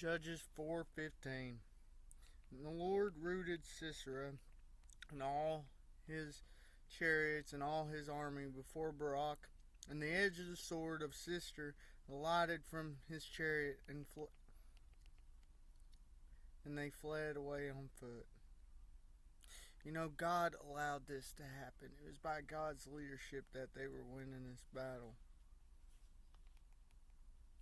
Judges 4:15. And the Lord rooted Sisera and all his chariots and all his army before Barak, and the edge of the sword of Sisera alighted from his chariot, and they fled away on foot. You know, God allowed this to happen. It was by God's leadership that they were winning this battle.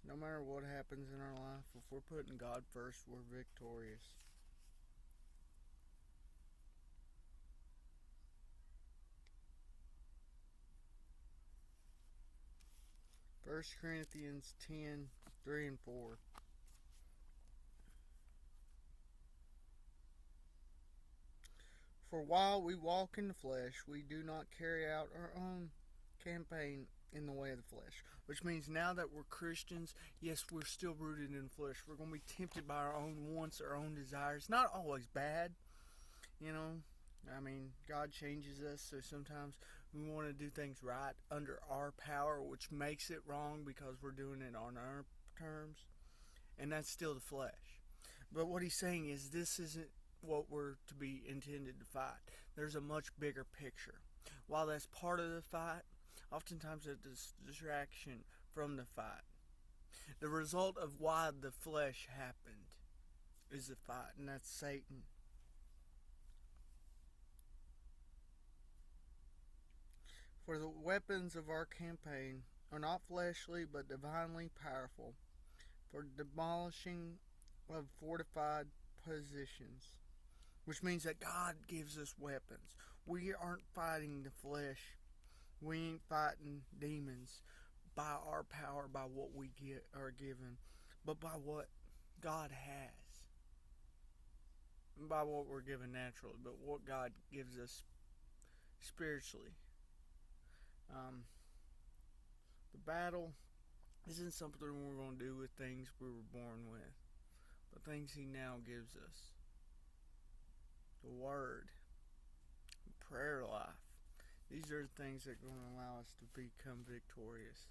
No matter what happens in our life, if we're putting God first, we're victorious. First Corinthians 10:3-4. For while we walk in the flesh, we do not carry out our own campaign in the way of the flesh. Which means now that we're Christians, yes, we're still rooted in the flesh. We're going to be tempted by our own wants, our own desires. Not always bad, you know. I mean, God changes us, so sometimes we want to do things right under our power, which makes it wrong because we're doing it on our terms. And that's still the flesh. But what he's saying is this isn't what we're to be intended to fight. There's a much bigger picture. While that's part of the fight, oftentimes it's a distraction from the fight. The result of why the flesh happened is the fight, and that's Satan. For the weapons of our campaign are not fleshly but divinely powerful, for demolishing of fortified positions. Which means that God gives us weapons. We aren't fighting the flesh. We ain't fighting demons by our power, by what we are given, but by what God has. And by what we're given naturally, but what God gives us spiritually. The battle isn't something we're going to do with things we were born with, but things He now gives us. The Word, the prayer life. These are the things that are going to allow us to become victorious.